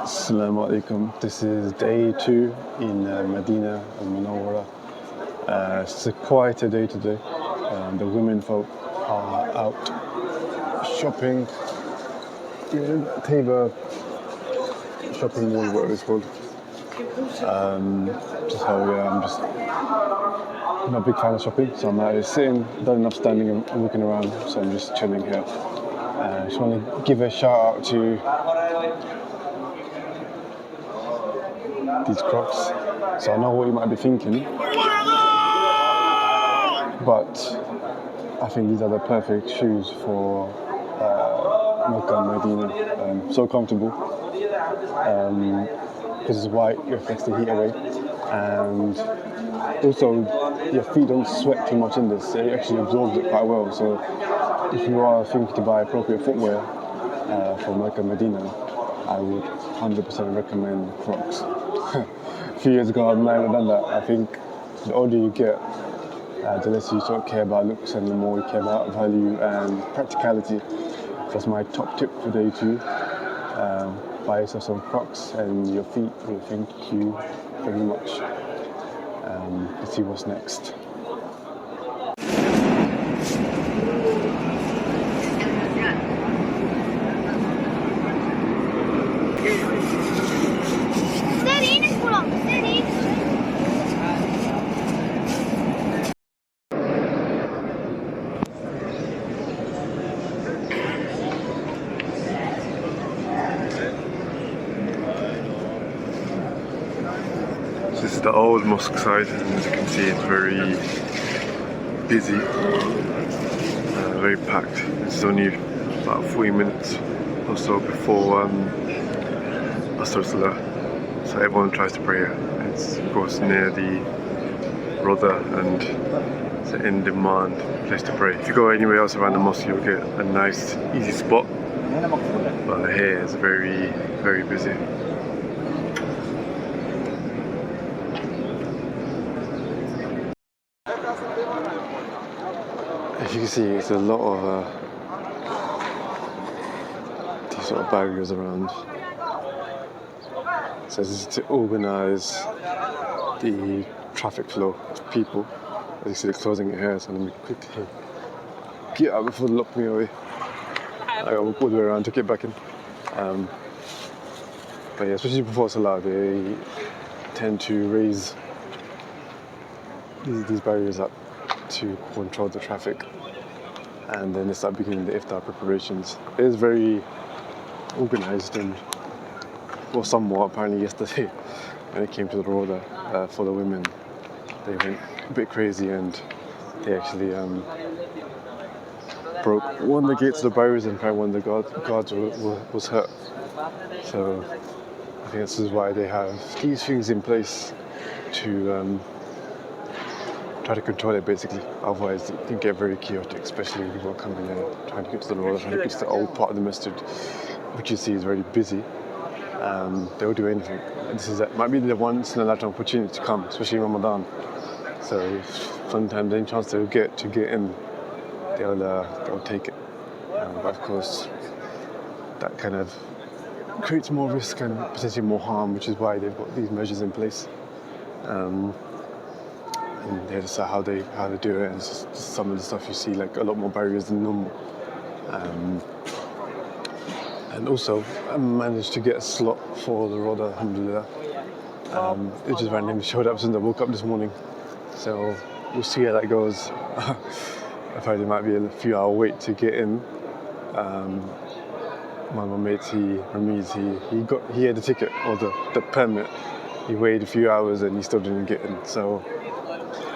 Assalamu alaikum. This is day 2 in Medina al Munawwara. It's a quieter day today. The women folk are out shopping in Taba shopping mall, whatever it's called. I'm just not a big fan of shopping, so I'm out sitting, done enough standing and walking around, so I'm just chilling here. I just want to give a shout out to these Crocs. So I know what you might be thinking, but I think these are the perfect shoes for Mecca and Medina. So comfortable, because it's white, it reflects the heat away, and also your feet don't sweat too much in this. It actually absorbs it quite well. So if you are thinking to buy appropriate footwear for Mecca and Medina, I would 100% recommend Crocs. A few years ago I might have done that. I think the older you get, the less you sort of care about looks and the more you care about value and practicality. That's my top tip for day 2. Buy yourself some Crocs and your feet will thank you very much. Let's see what's next. This is the old mosque side, and as you can see it's very busy, very packed. It's only about 40 minutes or so before salah, so everyone tries to pray here. It's of course near the Roda, and it's an in-demand place to pray. If you go anywhere else around the mosque you'll get a nice easy spot, but here it's very, very busy. As you can see, it's a lot of these sort of barriers around. So this is to organise the traffic flow of people. As you see, they're closing it here, so let me quickly get out before they lock me away. I got all the way around to get back in. But yeah, especially before Salah, they tend to raise these barriers up to control the traffic, and then they start beginning the Iftar preparations. It is very organised, and well, somewhat apparently yesterday when it came to the Roda for the women, they went a bit crazy and they actually broke one of the gates of the barriers, and apparently one of the guards was hurt. So I think this is why they have these things in place to try to control it basically. Otherwise it can get very chaotic, especially when people are coming in trying to get to the Roda, trying to get to the old part of the Masjid, which you see is very busy. They'll do anything. Might be the once in a lifetime opportunity to come, especially in Ramadan. So sometimes any chance they'll get to get in, they'll take it. But of course, that kind of creates more risk and potentially more harm, which is why they've got these measures in place. And they decide how they do it. And it's just some of the stuff you see, like a lot more barriers than normal. And also, I managed to get a slot for the Roda, alhamdulillah. It just randomly showed up since I woke up this morning. So we'll see how that goes. I thought there might be a few hour wait to get in. My mate, he had the ticket or the permit. He waited a few hours and he still didn't get in. So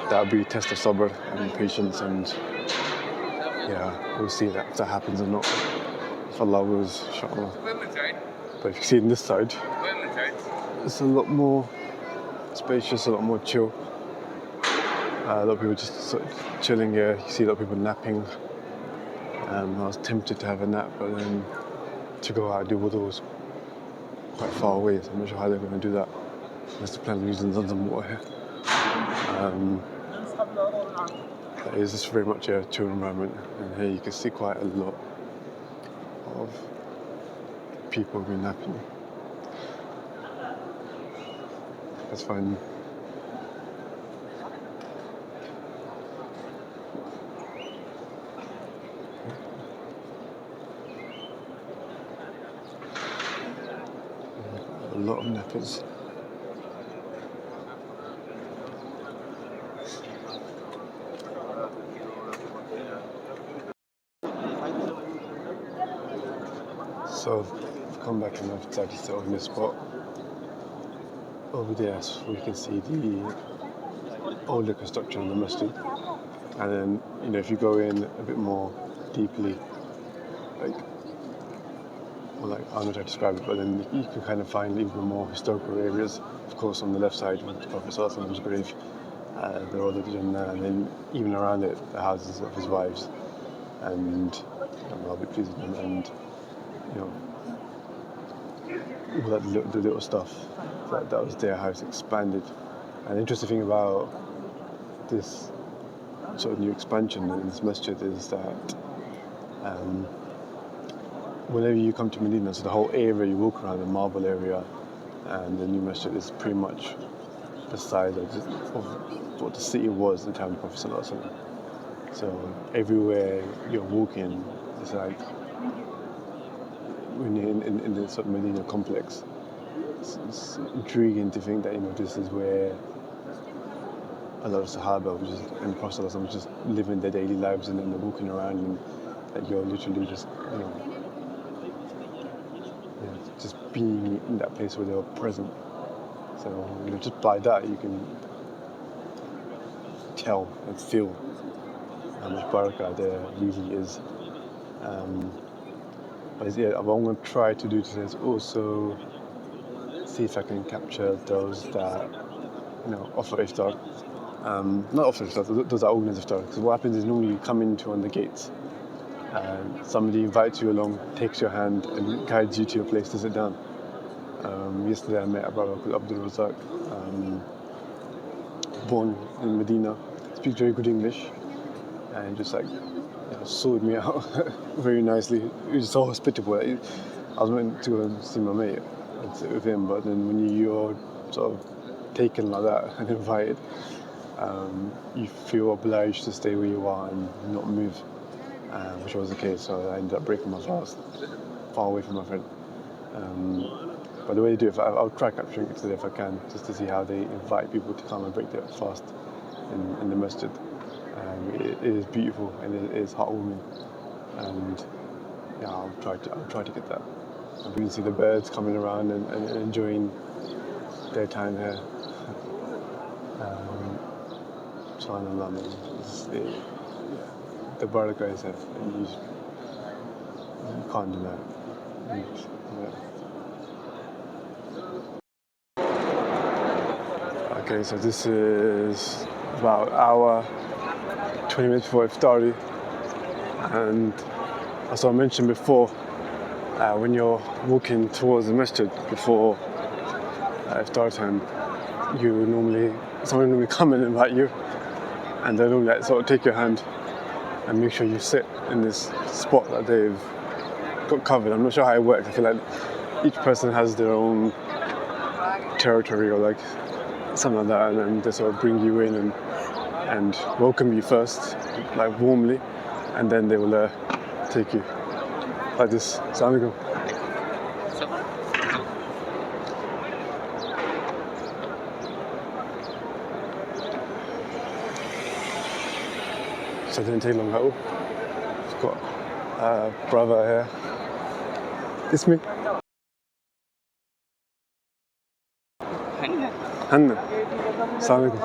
that'll be a test of sabr and patience, and yeah, we'll see if that happens or not. If Allah wills, inshallah. But if you see on this side, it's a lot more spacious, a lot more chill. A lot of people just sort of chilling here. You see a lot of people napping. I was tempted to have a nap, but then to go out and do wudu was quite far away, so I'm not sure how they're going to do that. Unless they plan on using zamzam water here. It's just very much a chill environment, and here you can see quite a lot of people been napping. That's fine. A lot of nappies. So I've come back and I've decided to sit on this spot over there, so we can see the older construction of the Masjid. And then, you know, if you go in a bit more deeply, like, well, like, I don't know how to describe it, but then you can kind of find even more historical areas. Of course, on the left side, with the Prophet Prophet's grave, the road of Jannah, and then even around it, the houses of his wives, and I'll be pleased with them, and you know, all that the little stuff that was there, how it's expanded. And the interesting thing about this sort of new expansion in this masjid is that whenever you come to Medina, so the whole area you walk around, the marble area and the new masjid is pretty much the size of what the city was at the time of the Prophet ﷺ. So everywhere you're walking, it's like when you're in the sort of Medina complex, it's intriguing to think that, you know, this is where a lot of Sahaba and the Prophet ﷺ was just living their daily lives, and then they're walking around, and that you're literally just, you know, just being in that place where they were present. So, you know, just by that you can tell and feel how much barakah there really is. But yeah, what I'm going to try to do today is also see if I can capture those that, you know, offer iftar. Not offer iftar, those that organize iftar. Because what happens is normally you come into on the gates, and somebody invites you along, takes your hand, and guides you to your place to sit down. Yesterday I met a brother called Abdul Razak, born in Medina, speaks very good English, and just like, you know, sorted me out very nicely. He was so hospitable. I was meant to go and see my mate and sit with him, but then when you're sort of taken like that and invited, you feel obliged to stay where you are and not move, which was the case. So I ended up breaking my fast far away from my friend. But the way they do it, I'll try capturing it today if I can, just to see how they invite people to come and break their fast in the masjid. It is beautiful and it is heartwarming, and yeah, I'll try to get that. And we can see the birds coming around and enjoying their time here. SubhanAllah, the barakah is here, and you can't deny it. Okay, so this is about an hour, 20 minutes before Iftar, and as I mentioned before, when you're walking towards the masjid before Iftar time, someone normally come and invite you, and they normally like, sort of take your hand and make sure you sit in this spot that they've got covered. I'm not sure how it works. I feel like each person has their own territory or like something like that, and then they sort of bring you in and welcome you first, like warmly, and then they will take you like this. Assalamu alaikum. So it didn't take long at all. I've got a brother here. It's me. Hanna. Assalamu alaikum.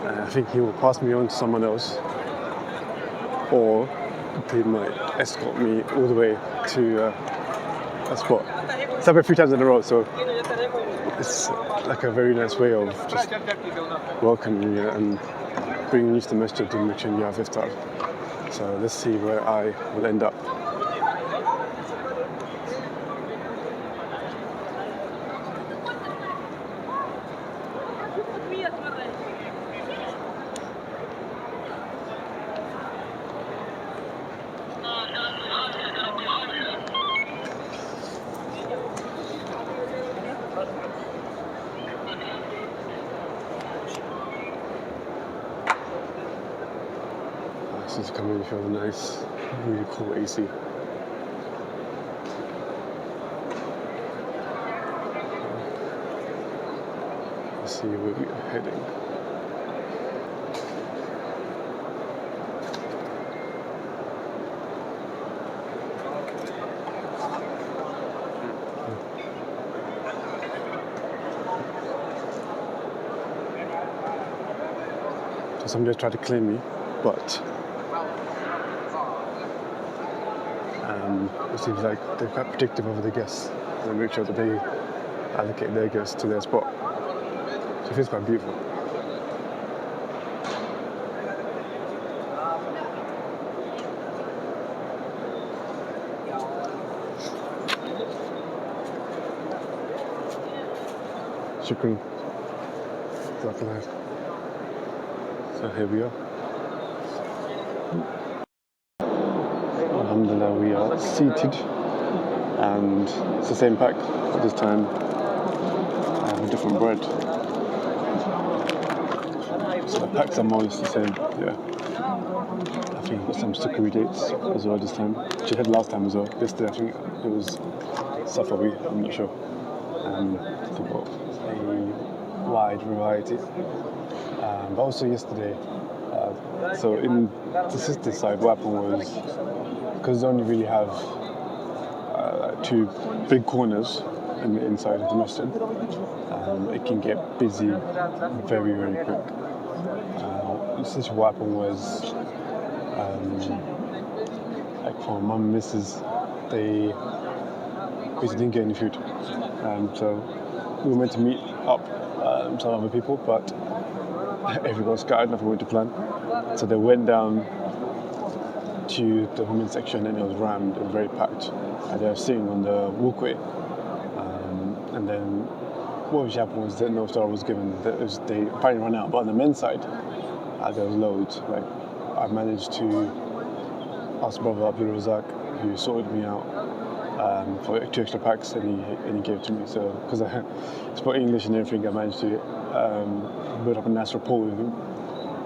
I think he will pass me on to someone else, or they might escort me all the way to a spot. It's happened a few times in a row, so it's like a very nice way of just welcoming you and bringing you to the masjid and making sure you have iftar. So let's see where I will end up. Just come in, feel the nice, really cool AC. Let's see where we are heading. So somebody tried to claim me, but it seems like they're quite protective over the guests. They make sure that they allocate their guests to their spot. So it feels quite beautiful. Shukran. Jazakallah. So here we are. Alhamdulillah, we are seated, and it's the same pack, but this time with different bread. So the packs are more or less the same, yeah. I think we've got some sukari dates as well this time, which I had last time as well. Yesterday I think it was Safawi, I'm not sure. So we've got a wide variety. But also yesterday, so in the sister side, what happened was, because they only really have two big corners in the inside of the masjid, it can get busy very, very quick. Essentially what happened was, like for mum and missus, they basically didn't get any food. So we were meant to meet up some other people, but everyone scattered, nothing went to plan. So they went down to the women's section and it was rammed and very packed. And they were sitting on the walkway. And then what actually happened was that no iftar was given. They apparently ran out. But on the men's side, there was loads. Like I managed to ask brother Abdul Razak, who sorted me out for 2 extra packs, and he gave it to me. So because I spoke English and everything, I managed to build up a nice rapport with him,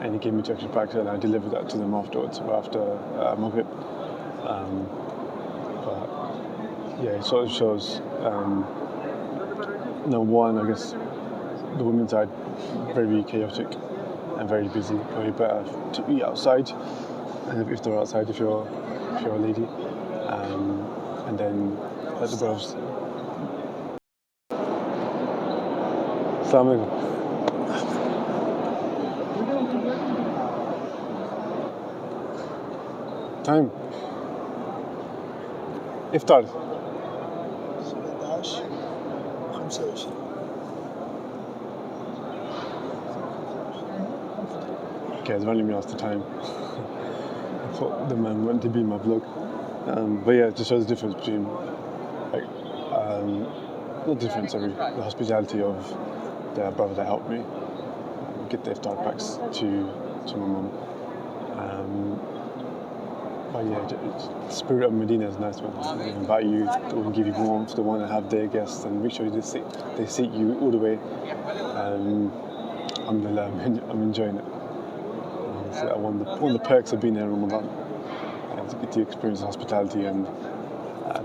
and he gave me 2 extra packs, and I delivered that to them afterwards, after Maghrib. But yeah, it sort of shows. Number one, I guess the women's side very chaotic and very busy. Probably better to eat outside, and if they're outside, if you're a lady, and then let the brothers. Assalamu alaikum. Time. Iftar. 17 25. Okay, it's only me asked the time. I thought the man wanted to be in my vlog. But yeah, it just shows the difference between, like, not difference, sorry, the hospitality of the brother that helped me get the iftar packs to my mum. But yeah, the spirit of Medina is nice, man. They invite you, they want to give you warmth, they want to have their guests and make sure they seat you all the way. Alhamdulillah, I'm enjoying it. So one of the perks of being here in Ramadan, to get to experience hospitality and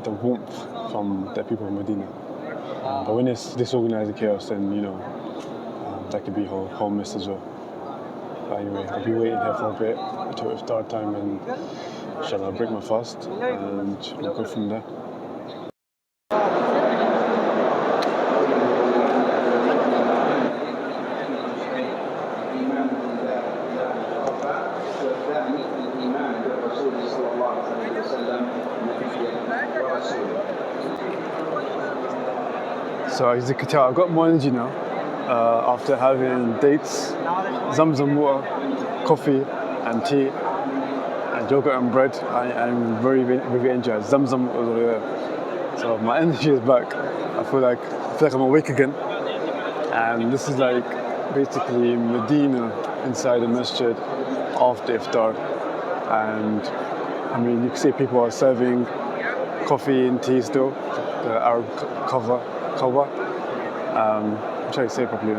the warmth from the people of Medina. But when it's disorganized chaos, then that could be whole mess as well. But anyway, I'll be waiting here for a bit until iftar time, and inshallah I'll break my fast and we'll go from there. So as you can tell, I've got more energy now after having dates, zamzam water, coffee and tea and yogurt and bread. I'm very, very energized. Zamzam was over there. So my energy is back. I feel like I'm awake again. And this is like basically Medina inside the masjid after iftar. And I mean, you can see people are serving coffee and tea still, the Arab Kahwa. I'm trying to say it properly,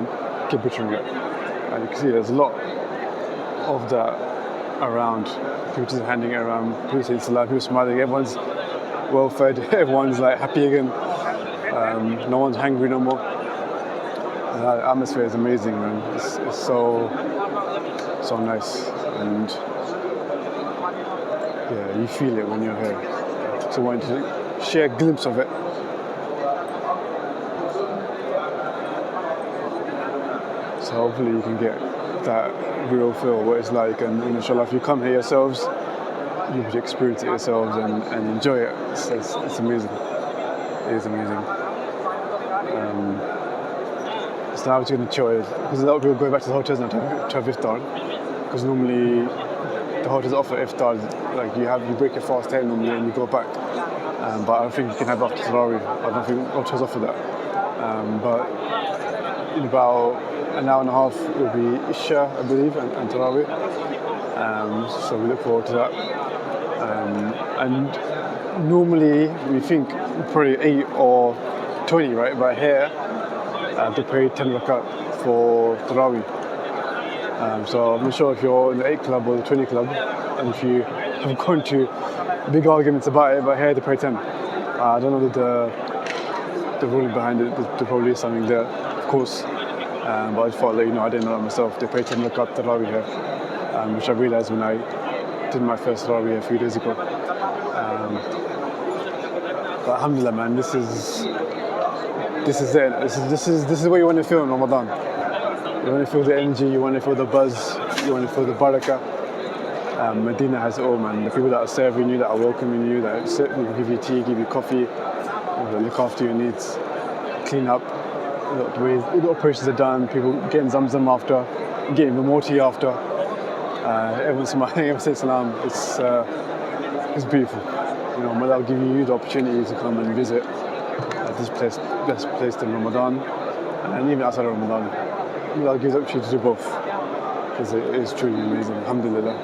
keep butchering it. And you can see there's a lot of that around. People just handing it around. People saying salah, people smiling. Everyone's well fed. Everyone's like happy again. No one's hungry no more. And the atmosphere is amazing, man. It's so nice, and yeah, you feel it when you're here. So I wanted to share a glimpse of it. So hopefully you can get that real feel, what it's like, and inshallah, if you come here yourselves, you will experience it yourselves and enjoy it. It's amazing. It is amazing. So now we're going to chill, because a lot of people go back to the hotels now to have iftar, because normally the hotels offer iftar, like you break your fast 10 normally and you go back. But I don't think you can have after Taraweeh. I don't think hotels offer that. But in about an hour and a half it will be Isha, I believe, and Taraweeh. So we look forward to that. And normally we think probably 8 or 20, right? But here they pay 10 Rakat for Taraweeh. So I'm not sure if you're in the 8 club or the 20 club, and if you have gone to big arguments about it, but here they pay 10. I don't know the ruling behind it. There probably is something there, of course. But I just thought, I didn't know that myself. They pay 10 Rakat Taraweeh here, which I realised when I did my first Taraweeh a few days ago. But alhamdulillah, man, this is it. This is what you want to feel in Ramadan. You want to feel the energy, you want to feel the buzz, you want to feel the barakah. Medina has it all, man. The people that are serving you, that are welcoming you, that give you tea, give you coffee, that look after your needs, clean up. The operations are done. People getting zamzam after, getting the more tea after. Everyone's smiling, everyone says salam. It's beautiful. May Allah give you the opportunity to come and visit this place, best place in Ramadan, and even outside of Ramadan. May Allah give the opportunity to do both, because it is truly amazing. Alhamdulillah.